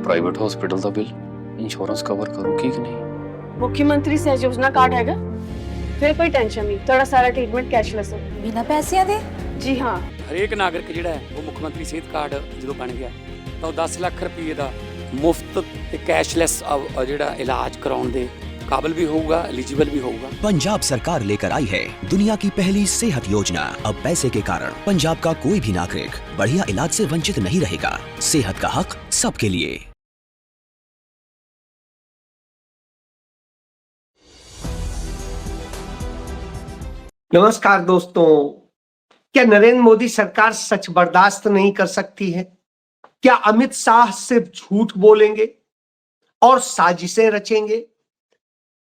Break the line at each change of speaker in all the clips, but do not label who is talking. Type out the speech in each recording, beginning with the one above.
Private hospital ਦਾ bill insurance cover ਕਰੂਗੀ ਕਿ ਨਹੀਂ।
मुख्यमंत्री सहज योजना कार्ड हैगा, फिर कोई टेंशन नहीं, थोड़ा सारा ट्रीटमेंट कैशलेस है।
बिना पैसिਆਂ ਦੇ?
जी हाँ।
ਹਰੇਕ ਨਾਗਰਿਕ ਜਿਹੜਾ ਹੈ ਉਹ ਮੁੱਖ ਮੰਤਰੀ ਸਿਹਤ ਕਾਰਡ ਜਦੋਂ ਬਣ ਗਿਆ ਤਾਂ ਉਹ 10 ਲੱਖ ਰੁਪਏ ਦਾ ਮੁਫਤ ਤੇ ਕੈਸ਼ਲੈਸ ਜਿਹੜਾ ਇਲਾਜ ਕਰਾਉਣ ਦੇ काबिल भी होगा, एलिजिबल भी होगा।
पंजाब सरकार लेकर आई है दुनिया की पहली सेहत योजना। अब पैसे के कारण पंजाब का कोई भी नागरिक बढ़िया इलाज से वंचित नहीं रहेगा। सेहत का हक सबके लिए।
नमस्कार दोस्तों, क्या नरेंद्र मोदी सरकार सच बर्दाश्त नहीं कर सकती है? क्या अमित शाह सिर्फ झूठ बोलेंगे और साजिशें रचेंगे?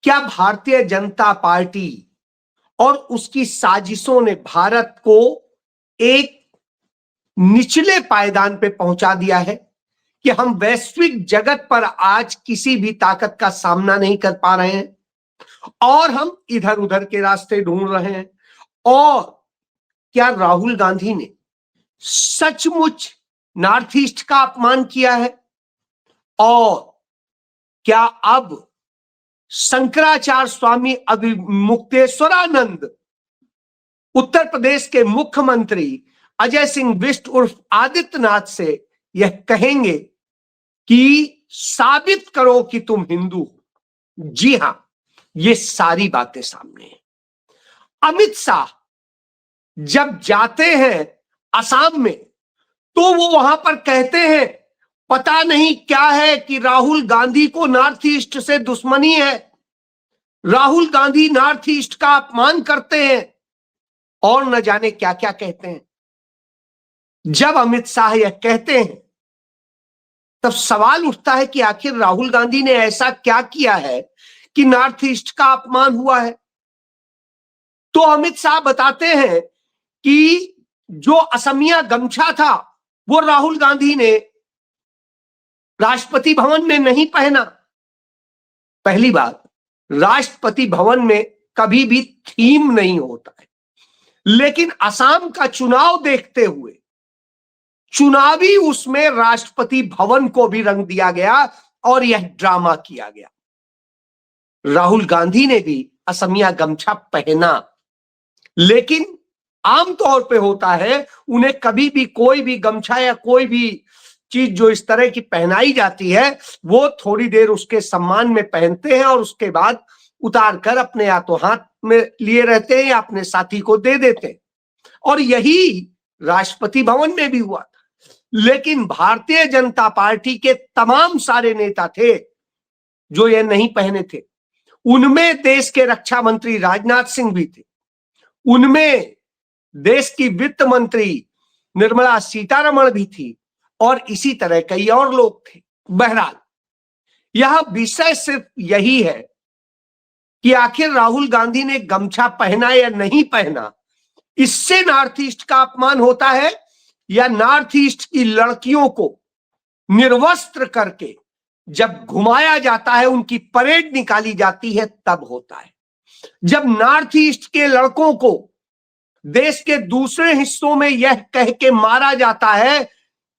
क्या भारतीय जनता पार्टी और उसकी साजिशों ने भारत को एक निचले पायदान पे पहुंचा दिया है कि हम वैश्विक जगत पर आज किसी भी ताकत का सामना नहीं कर पा रहे हैं और हम इधर उधर के रास्ते ढूंढ रहे हैं? और क्या राहुल गांधी ने सचमुच नॉर्थ ईस्ट का अपमान किया है? और क्या अब शंकराचार्य स्वामी अभिमुक्तेश्वरानंद उत्तर प्रदेश के मुख्यमंत्री अजय सिंह बिष्ट उर्फ आदित्यनाथ से यह कहेंगे कि साबित करो कि तुम हिंदू हो? जी हां, ये सारी बातें सामने हैं। अमित शाह जब जाते हैं असम में तो वो वहां पर कहते हैं पता नहीं क्या है कि राहुल गांधी को नॉर्थ ईस्ट से दुश्मनी है, राहुल गांधी नॉर्थ ईस्ट का अपमान करते हैं और न जाने क्या क्या कहते हैं। जब अमित शाह यह कहते हैं तब सवाल उठता है कि आखिर राहुल गांधी ने ऐसा क्या किया है कि नॉर्थ ईस्ट का अपमान हुआ है? तो अमित शाह बताते हैं कि जो असमिया गमछा था वो राहुल गांधी ने राष्ट्रपति भवन में नहीं पहना। पहली बात, राष्ट्रपति भवन में कभी भी थीम नहीं होता है, लेकिन असम का चुनाव देखते हुए चुनावी उसमें राष्ट्रपति भवन को भी रंग दिया गया और यह ड्रामा किया गया। राहुल गांधी ने भी असमिया गमछा पहना, लेकिन आमतौर पे होता है उन्हें कभी भी कोई भी गमछा या कोई भी चीज जो इस तरह की पहनाई जाती है वो थोड़ी देर उसके सम्मान में पहनते हैं और उसके बाद उतार कर अपने या तो हाथ में लिए रहते हैं या अपने साथी को दे देते हैं। और यही राष्ट्रपति भवन में भी हुआ था। लेकिन भारतीय जनता पार्टी के तमाम सारे नेता थे जो ये नहीं पहने थे। उनमें देश के रक्षा मंत्री राजनाथ सिंह भी थे, उनमें देश की वित्त मंत्री निर्मला सीतारमण भी थी और इसी तरह कई और लोग थे। बहरहाल यह विषय सिर्फ यही है कि आखिर राहुल गांधी ने गमछा पहना या नहीं पहना, इससे नॉर्थ ईस्ट का अपमान होता है या नॉर्थ ईस्ट की लड़कियों को निर्वस्त्र करके जब घुमाया जाता है, उनकी परेड निकाली जाती है, तब होता है। जब नॉर्थ ईस्ट के लड़कों को देश के दूसरे हिस्सों में यह कह के मारा जाता है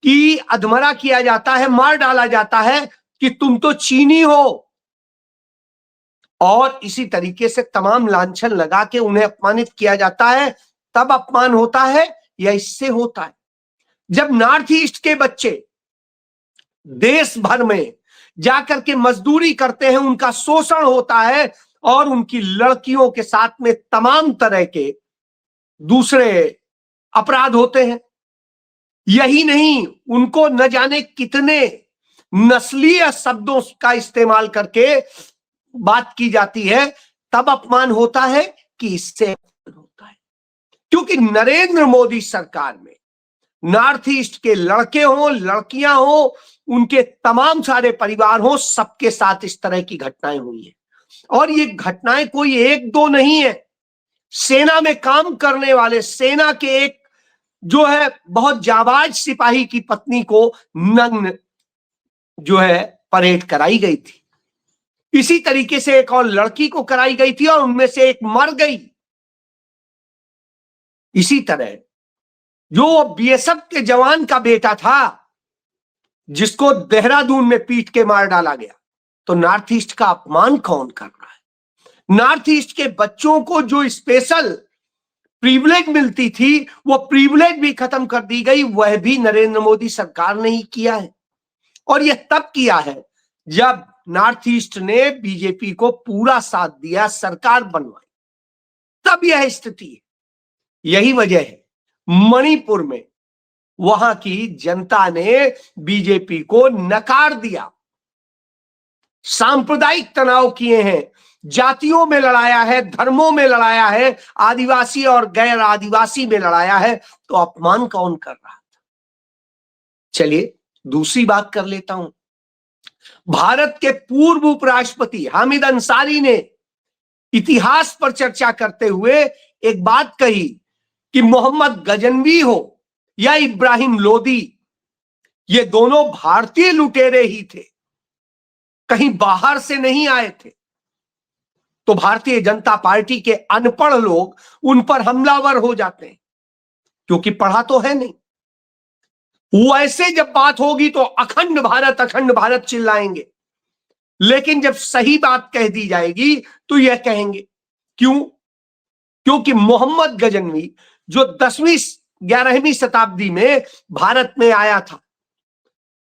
कि अधमरा किया जाता है, मार डाला जाता है कि तुम तो चीनी हो, और इसी तरीके से तमाम लांछन लगा के उन्हें अपमानित किया जाता है, तब अपमान होता है या इससे होता है? जब नॉर्थ ईस्ट के बच्चे देश भर में जाकर के मजदूरी करते हैं, उनका शोषण होता है और उनकी लड़कियों के साथ में तमाम तरह के दूसरे अपराध होते हैं। यही नहीं, उनको न जाने कितने नस्लीय शब्दों का इस्तेमाल करके बात की जाती है, तब अपमान होता है कि इससे होता है। क्योंकि नरेंद्र मोदी सरकार में नॉर्थ ईस्ट के लड़के हों, लड़कियां हों, उनके तमाम सारे परिवार हों, सबके साथ इस तरह की घटनाएं हुई हैं। और ये घटनाएं कोई एक दो नहीं है। सेना में काम करने वाले सेना के एक जो है बहुत जाबाज सिपाही की पत्नी को नग्न जो है परेड कराई गई थी। इसी तरीके से एक और लड़की को कराई गई थी और उनमें से एक मर गई। इसी तरह जो बीएसएफ के जवान का बेटा था जिसको देहरादून में पीट के मार डाला गया, तो नॉर्थ ईस्ट का अपमान कौन कर रहा है? नॉर्थ ईस्ट के बच्चों को जो स्पेशल प्रिविलेज मिलती थी, वो प्रिविलेज भी खत्म कर दी गई। वह भी नरेंद्र मोदी सरकार ने ही किया है, और यह तब किया है जब नॉर्थ ईस्ट ने बीजेपी को पूरा साथ दिया, सरकार बनवाई, तब यह स्थिति है। यही वजह है मणिपुर में वहां की जनता ने बीजेपी को नकार दिया। सांप्रदायिक तनाव किए हैं, जातियों में लड़ाया है, धर्मों में लड़ाया है, आदिवासी और गैर आदिवासी में लड़ाया है, तो अपमान कौन कर रहा था? चलिए दूसरी बात कर लेता हूं। भारत के पूर्व उपराष्ट्रपति हामिद अंसारी ने इतिहास पर चर्चा करते हुए एक बात कही कि मोहम्मद गजनवी हो या इब्राहिम लोदी, ये दोनों भारतीय लुटेरे ही थे, कहीं बाहर से नहीं आए थे। तो भारतीय जनता पार्टी के अनपढ़ लोग उन पर हमलावर हो जाते हैं, क्योंकि पढ़ा तो है नहीं। वैसे जब बात होगी तो अखंड भारत चिल्लाएंगे, लेकिन जब सही बात कह दी जाएगी तो यह कहेंगे क्यों? क्योंकि मोहम्मद गजनवी जो 10वीं-11वीं शताब्दी में भारत में आया था,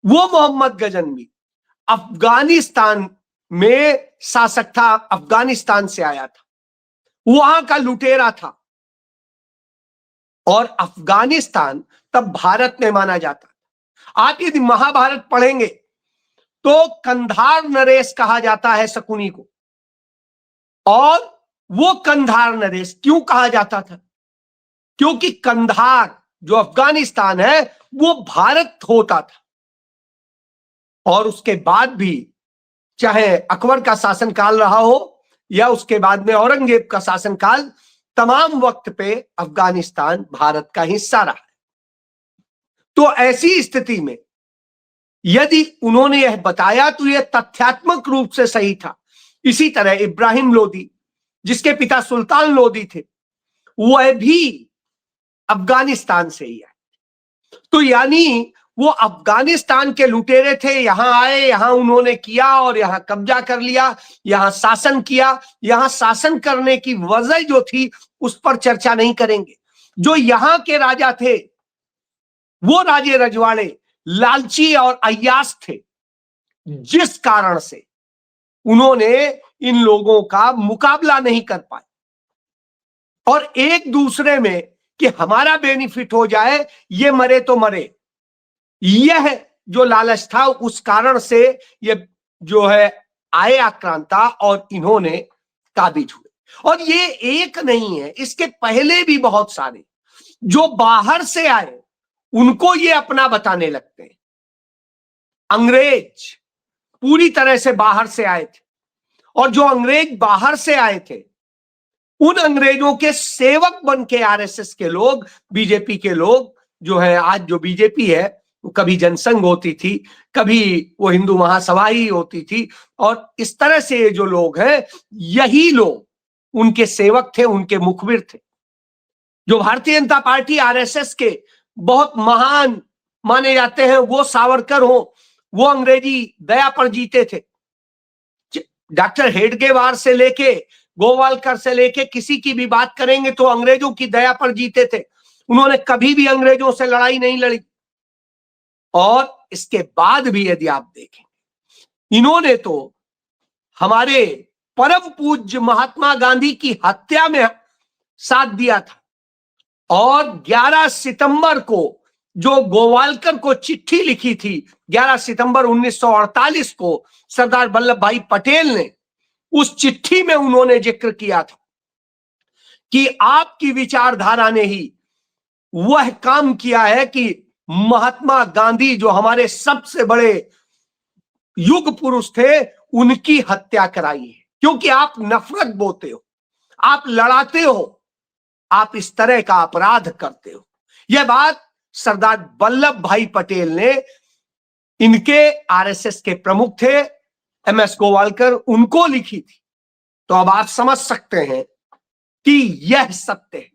वो मोहम्मद गजनवी अफगानिस्तान में शासक था, अफगानिस्तान से आया था, वहां का लुटेरा था, और अफगानिस्तान तब भारत में माना जाता था। आप यदि महाभारत पढ़ेंगे तो कंधार नरेश कहा जाता है शकुनी को, और वो कंधार नरेश क्यों कहा जाता था? क्योंकि कंधार जो अफगानिस्तान है वो भारत होता था, और उसके बाद भी चाहे अकबर का शासनकाल रहा हो या उसके बाद में औरंगजेब का शासनकाल, तमाम वक्त पे अफगानिस्तान भारत का हिस्सा रहा है। तो ऐसी स्थिति में यदि उन्होंने यह बताया तो यह तथ्यात्मक रूप से सही था। इसी तरह इब्राहिम लोदी, जिसके पिता सुल्तान लोदी थे, वह भी अफगानिस्तान से ही आए। तो यानी वो अफगानिस्तान के लुटेरे थे, यहां आए, यहां उन्होंने किया और यहां कब्जा कर लिया, यहां शासन किया। यहां शासन करने की वजह जो थी उस पर चर्चा नहीं करेंगे। जो यहां के राजा थे वो राजे रजवाड़े लालची और अय्याश थे, जिस कारण से उन्होंने इन लोगों का मुकाबला नहीं कर पाए, और एक दूसरे में कि हमारा बेनिफिट हो जाए, ये मरे तो मरे, यह जो लालच था, उस कारण से ये जो है आए आक्रांता और इन्होंने काबिज हुए। और ये एक नहीं है, इसके पहले भी बहुत सारे जो बाहर से आए उनको ये अपना बताने लगते हैं। अंग्रेज पूरी तरह से बाहर से आए थे, और जो अंग्रेज बाहर से आए थे उन अंग्रेजों के सेवक बन के आरएसएस के लोग, बीजेपी के लोग जो है, आज जो बीजेपी है, कभी जनसंघ होती थी, कभी वो हिंदू महासभा ही होती थी, और इस तरह से ये जो लोग हैं, यही लोग उनके सेवक थे, उनके मुखबिर थे। जो भारतीय जनता पार्टी आरएसएस के बहुत महान माने जाते हैं, वो सावरकर हो, वो अंग्रेजी दया पर जीते थे। डॉक्टर हेडगेवार से लेके गोवालकर से लेके किसी की भी बात करेंगे तो अंग्रेजों की दया पर जीते थे। उन्होंने कभी भी अंग्रेजों से लड़ाई नहीं लड़ी। और इसके बाद भी यदि आप देखें, इन्होंने तो हमारे परम पूज्य महात्मा गांधी की हत्या में साथ दिया था, और 11 सितंबर को जो गोवालकर को चिट्ठी लिखी थी, 11 सितंबर 1948 को सरदार वल्लभ भाई पटेल ने, उस चिट्ठी में उन्होंने जिक्र किया था कि आपकी विचारधारा ने ही वह काम किया है कि महात्मा गांधी जो हमारे सबसे बड़े युग पुरुष थे, उनकी हत्या कराई है। क्योंकि आप नफरत बोते हो, आप लड़ाते हो, आप इस तरह का अपराध करते हो। यह बात सरदार वल्लभ भाई पटेल ने, इनके आरएसएस के प्रमुख थे एमएस गोवालकर, उनको लिखी थी। तो अब आप समझ सकते हैं कि यह सत्य है,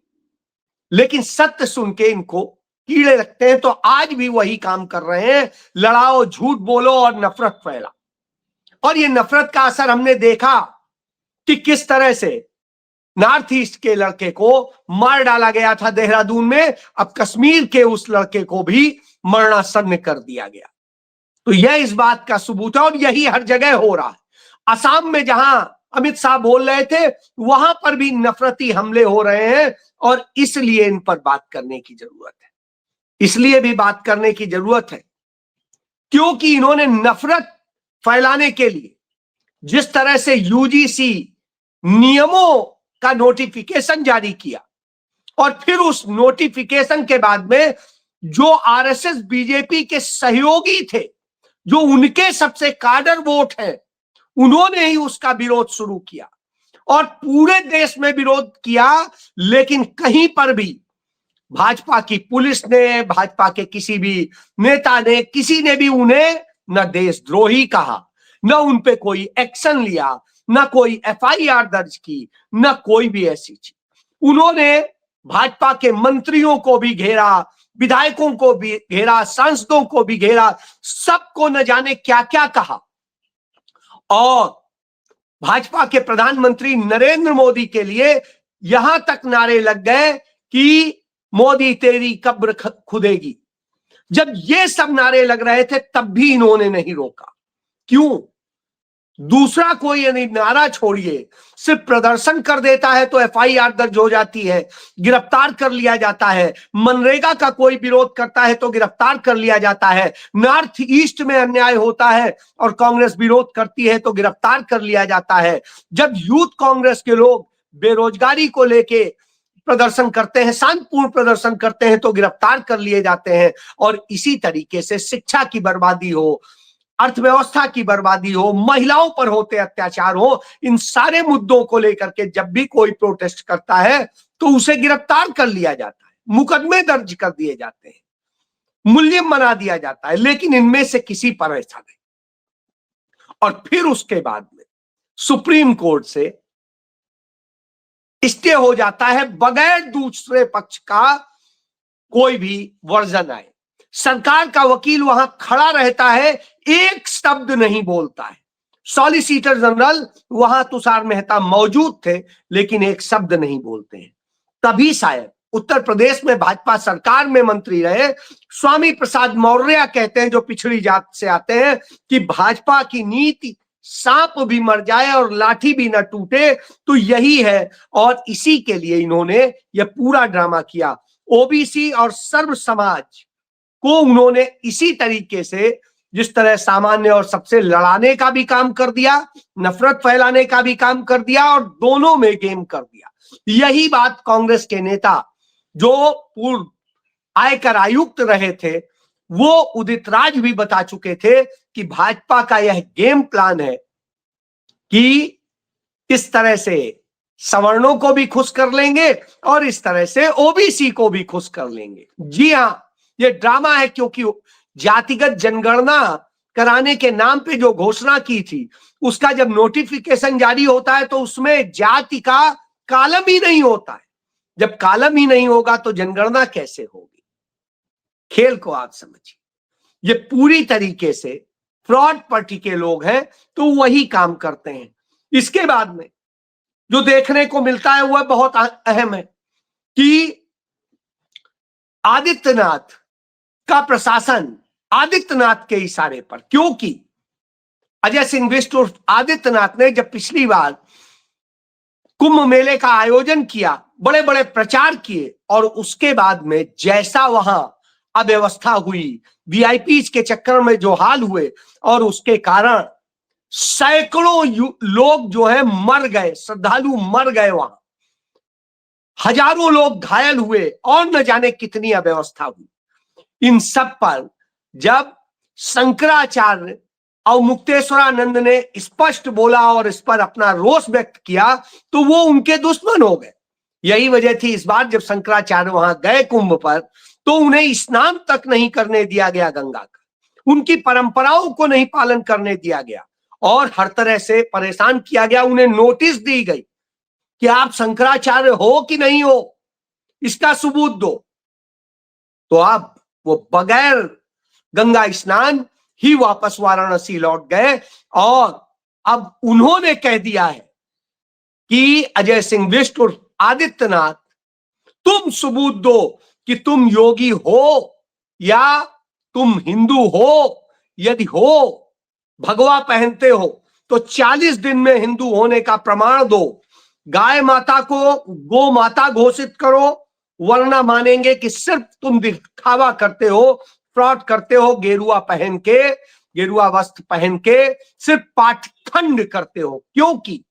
लेकिन सत्य सुन के इनको कीड़े लगते हैं तो आज भी वही काम कर रहे हैं, लड़ाओ, झूठ बोलो और नफरत फैला। और ये नफरत का असर हमने देखा कि किस तरह से नॉर्थ ईस्ट के लड़के को मार डाला गया था देहरादून में, अब कश्मीर के उस लड़के को भी मरणासन्न कर दिया गया। तो यह इस बात का सबूत है और यही हर जगह हो रहा है। असम में जहां अमित शाह बोल रहे थे वहां पर भी नफरती हमले हो रहे हैं और इसलिए इन पर बात करने की जरूरत है। इसलिए भी बात करने की जरूरत है क्योंकि इन्होंने नफरत फैलाने के लिए जिस तरह से यूजीसी नियमों का नोटिफिकेशन जारी किया और फिर उस नोटिफिकेशन के बाद में जो आरएसएस बीजेपी के सहयोगी थे, जो उनके सबसे काडर वोट हैं, उन्होंने ही उसका विरोध शुरू किया और पूरे देश में विरोध किया। लेकिन कहीं पर भी भाजपा की पुलिस ने, भाजपा के किसी भी नेता ने, किसी ने भी उन्हें न देशद्रोही कहा, न उन पे कोई एक्शन लिया, न कोई एफआईआर दर्ज की, न कोई भी ऐसी चीज। उन्होंने भाजपा के मंत्रियों को भी घेरा, विधायकों को भी घेरा, सांसदों को भी घेरा, सबको न जाने क्या क्या कहा। और भाजपा के प्रधानमंत्री नरेंद्र मोदी के लिए यहां तक नारे लग गए कि मोदी तेरी कब्र खुदेगी। जब ये सब नारे लग रहे थे तब भी इन्होंने नहीं रोका। क्यों? दूसरा कोई यानी नारा छोड़िए, सिर्फ प्रदर्शन कर देता है तो एफआईआर दर्ज हो जाती है, गिरफ्तार कर लिया जाता है। मनरेगा का कोई विरोध करता है तो गिरफ्तार कर लिया जाता है। नॉर्थ ईस्ट में अन्याय होता है और कांग्रेस विरोध करती है तो गिरफ्तार कर लिया जाता है। जब यूथ कांग्रेस के लोग बेरोजगारी को लेके प्रदर्शन करते हैं, शांतिपूर्ण प्रदर्शन करते हैं तो गिरफ्तार कर लिए जाते हैं। और इसी तरीके से शिक्षा की बर्बादी हो, अर्थव्यवस्था की बर्बादी हो, महिलाओं पर होते अत्याचार हो, इन सारे मुद्दों को लेकर के जब भी कोई प्रोटेस्ट करता है तो उसे गिरफ्तार कर लिया जाता है, मुकदमे दर्ज कर दिए जाते हैं, मुलजिम बना दिया जाता है। लेकिन इनमें से किसी पर ऐसा नहीं। और फिर उसके बाद में सुप्रीम कोर्ट से स्टे हो जाता है बगैर दूसरे पक्ष का कोई भी वर्जन आए। सरकार का वकील वहां खड़ा रहता है, एक शब्द नहीं बोलता है। सॉलिसिटर जनरल वहां तुषार मेहता मौजूद थे लेकिन एक शब्द नहीं बोलते हैं। तभी शायद उत्तर प्रदेश में भाजपा सरकार में मंत्री रहे स्वामी प्रसाद मौर्य कहते हैं, जो पिछड़ी जात से आते हैं, कि भाजपा की नीति सांप भी मर जाए और लाठी भी न टूटे, तो यही है। और इसी के लिए इन्होंने यह पूरा ड्रामा किया। ओबीसी और सर्व समाज को उन्होंने इसी तरीके से, जिस तरह सामान्य और सबसे लड़ाने का भी काम कर दिया, नफरत फैलाने का भी काम कर दिया और दोनों में गेम कर दिया। यही बात कांग्रेस के नेता जो पूर्व आयकर आयुक्त रहे थे वो उदित राज भी बता चुके थे कि भाजपा का यह गेम प्लान है कि इस तरह से सवर्णों को भी खुश कर लेंगे और इस तरह से ओबीसी को भी खुश कर लेंगे। जी हां, ये ड्रामा है, क्योंकि जातिगत जनगणना कराने के नाम पे जो घोषणा की थी उसका जब नोटिफिकेशन जारी होता है तो उसमें जाति का कॉलम ही नहीं होता है। जब कॉलम ही नहीं होगा तो जनगणना कैसे होगी? खेल को आप समझिए। ये पूरी तरीके से फ्रॉड पार्टी के लोग हैं तो वही काम करते हैं। इसके बाद में जो देखने को मिलता है वह बहुत अहम है कि आदित्यनाथ का प्रशासन आदित्यनाथ के इशारे पर, क्योंकि अजय सिंह बिष्ट उर्फ आदित्यनाथ ने जब पिछली बार कुंभ मेले का आयोजन किया, बड़े बड़े प्रचार किए और उसके बाद में जैसा वहां अव्यवस्था हुई, वीआईपीज के चक्कर में जो हाल हुए और उसके कारण सैकड़ों लोग जो है मर गए, श्रद्धालु मर गए, वहां हजारों लोग घायल हुए और न जाने कितनी अव्यवस्था हुई। इन सब पर जब शंकराचार्य और मुक्तेश्वरानंद ने स्पष्ट बोला और इस पर अपना रोष व्यक्त किया तो वो उनके दुश्मन हो गए। यही वजह थी इस बार जब शंकराचार्य वहां गए कुंभ पर तो उन्हें स्नान तक नहीं करने दिया गया गंगा का, उनकी परंपराओं को नहीं पालन करने दिया गया और हर तरह से परेशान किया गया। उन्हें नोटिस दी गई कि आप शंकराचार्य हो कि नहीं हो, इसका सबूत दो। तो अब वो बगैर गंगा स्नान ही वापस वाराणसी लौट गए और अब उन्होंने कह दिया है कि अजय सिंह बिष्ट और आदित्यनाथ, तुम सबूत दो कि तुम योगी हो या तुम हिंदू हो। यदि हो, भगवा पहनते हो, तो 40 दिन में हिंदू होने का प्रमाण दो। गाय माता को गो माता घोषित करो, वरना मानेंगे कि सिर्फ तुम दिखावा करते हो, फ्रॉड करते हो, गेरुआ वस्त्र पहन के सिर्फ पाखंड करते हो। क्योंकि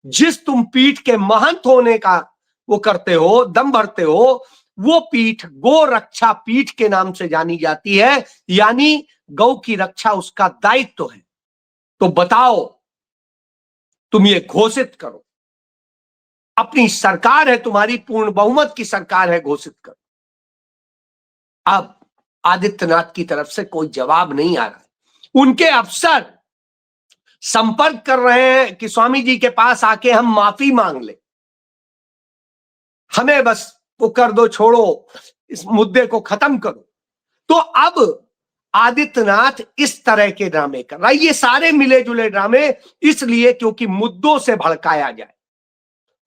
जिस तुम पीठ के महंत होने का वो करते हो, दम भरते हो, वो पीठ गो रक्षा पीठ के नाम से जानी जाती है, यानी गौ की रक्षा उसका दायित्व है। तो बताओ, तुम ये घोषित करो, अपनी सरकार है तुम्हारी, पूर्ण बहुमत की सरकार है, घोषित करो। अब आदित्यनाथ की तरफ से कोई जवाब नहीं आ रहा। उनके अफसर संपर्क कर रहे हैं कि स्वामी जी के पास आके हम माफी मांग ले, हमें बस वो कर दो, छोड़ो, इस मुद्दे को खत्म करो। तो अब आदित्यनाथ इस तरह के ड्रामे कर रहा है। ये सारे मिले जुले ड्रामे इसलिए क्योंकि मुद्दों से भड़काया जाए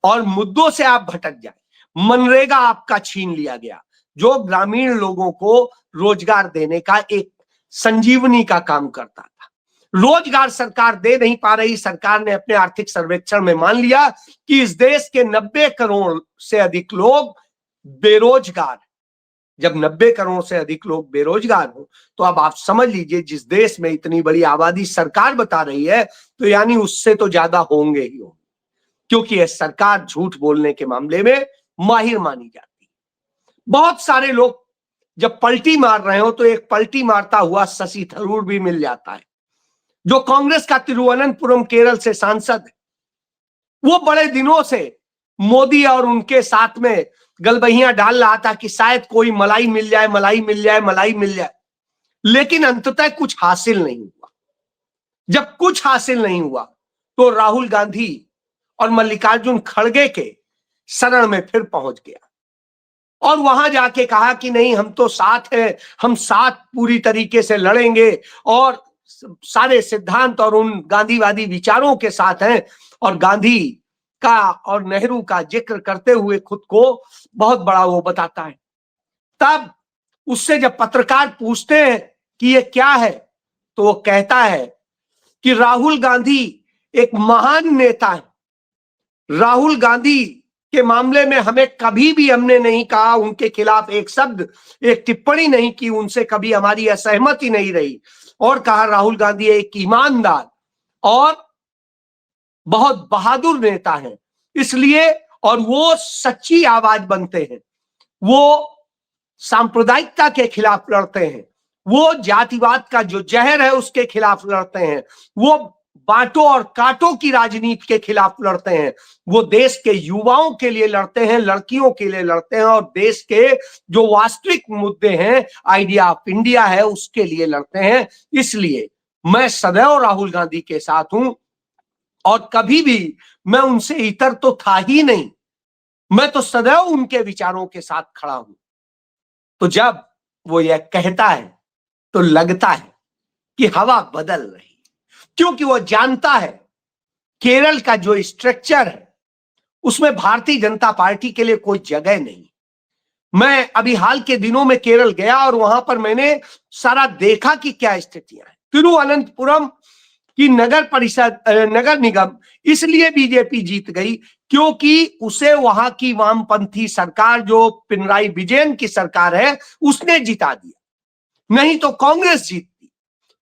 और मुद्दों से आप भटक जाए। मनरेगा आपका छीन लिया गया, जो ग्रामीण लोगों को रोजगार देने का एक संजीवनी का काम करता था। रोजगार सरकार दे नहीं पा रही। सरकार ने अपने आर्थिक सर्वेक्षण में मान लिया कि इस देश के 90 करोड़ से अधिक लोग बेरोजगार। जब 90 करोड़ से अधिक लोग बेरोजगार हो, तो अब आप समझ लीजिए, जिस देश में इतनी बड़ी आबादी सरकार बता रही है, तो यानी उससे तो ज्यादा होंगे ही होंगे, क्योंकि यह सरकार झूठ बोलने के मामले में माहिर मानी जाती है। बहुत सारे लोग जब पलटी मार रहे हो, तो एक पलटी मारता हुआ शशि थरूर भी मिल जाता है, जो कांग्रेस का तिरुवनंतपुरम केरल से सांसद है। वो बड़े दिनों से मोदी और उनके साथ में गलबहियां डाल रहा था कि शायद कोई मलाई मिल जाए, मलाई मिल जाए, मलाई मिल जाए, लेकिन अंततः कुछ हासिल नहीं हुआ। जब कुछ हासिल नहीं हुआ, तो राहुल गांधी और मल्लिकार्जुन खड़गे के शरण में फिर पहुंच गया और वहां जाके कहा कि नहीं, हम तो साथ हैं, हम साथ पूरी तरीके से लड़ेंगे और सारे सिद्धांत और उन गांधीवादी विचारों के साथ हैं। और गांधी का और नेहरू का जिक्र करते हुए खुद को बहुत बड़ा वो बताता है। तब उससे जब पत्रकार पूछते हैं कि ये क्या है, तो वो कहता है कि राहुल गांधी एक महान नेता है। राहुल गांधी के मामले में हमें कभी भी हमने नहीं कहा उनके खिलाफ एक शब्द, एक टिप्पणी नहीं की, उनसे कभी हमारी असहमति नहीं रही। और कहा राहुल गांधी एक ईमानदार और बहुत बहादुर नेता है, इसलिए, और वो सच्ची आवाज बनते हैं, वो सांप्रदायिकता के खिलाफ लड़ते हैं, वो जातिवाद का जो जहर है उसके खिलाफ लड़ते हैं, वो बांटो और काटो की राजनीति के खिलाफ लड़ते हैं, वो देश के युवाओं के लिए लड़ते हैं, लड़कियों के लिए लड़ते हैं, और देश के जो वास्तविक मुद्दे हैं, आइडिया ऑफ इंडिया है, उसके लिए लड़ते हैं। इसलिए मैं सदैव राहुल गांधी के साथ हूं और कभी भी मैं उनसे इतर तो था ही नहीं, मैं तो सदैव उनके विचारों के साथ खड़ा हूं। तो जब वो यह कहता है, तो लगता है कि हवा बदल रही, क्योंकि वो जानता है केरल का जो स्ट्रक्चर है उसमें भारतीय जनता पार्टी के लिए कोई जगह नहीं। मैं अभी हाल के दिनों में केरल गया और वहां पर मैंने सारा देखा कि क्या स्थितियां हैं। तिरुवनंतपुरम की नगर निगम इसलिए बीजेपी जीत गई क्योंकि उसे वहां की वामपंथी सरकार, जो पिनराई विजयन की सरकार है, उसने जिता दिया, नहीं तो कांग्रेस जीतती।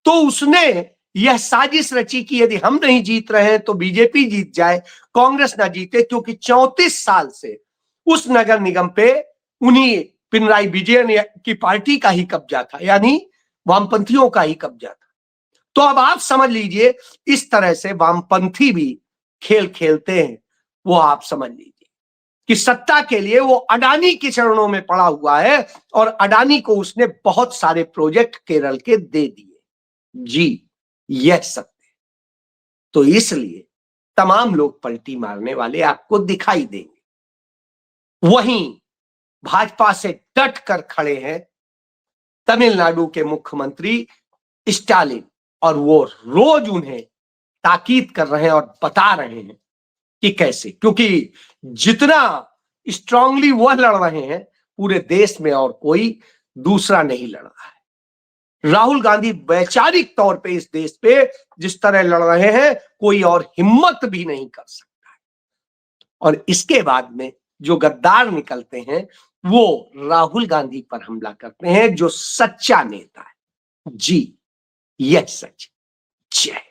तो उसने यह साजिश रची कि यदि हम नहीं जीत रहे हैं तो बीजेपी जीत जाए, कांग्रेस ना जीते, क्योंकि 34 साल से उस नगर निगम पे उन्हीं पिनराई विजयन की पार्टी का ही कब्जा था, यानी वामपंथियों का ही कब्जा था। तो अब आप समझ लीजिए, इस तरह से वामपंथी भी खेल खेलते हैं। वो आप समझ लीजिए कि सत्ता के लिए वो अडानी के चरणों में पड़ा हुआ है और अडानी को उसने बहुत सारे प्रोजेक्ट केरल के दे दिए। जी, यह सत्य। तो इसलिए तमाम लोग पलटी मारने वाले आपको दिखाई देंगे। वहीं भाजपा से डट कर खड़े हैं तमिलनाडु के मुख्यमंत्री स्टालिन, और वो रोज उन्हें ताकीद कर रहे हैं और बता रहे हैं कि कैसे, क्योंकि जितना स्ट्रांगली वह लड़ रहे हैं पूरे देश में और कोई दूसरा नहीं लड़ रहा है। राहुल गांधी वैचारिक तौर पे इस देश पे जिस तरह लड़ रहे हैं कोई और हिम्मत भी नहीं कर सकता है। और इसके बाद में जो गद्दार निकलते हैं वो राहुल गांधी पर हमला करते हैं, जो सच्चा नेता है। जी यह सच। जय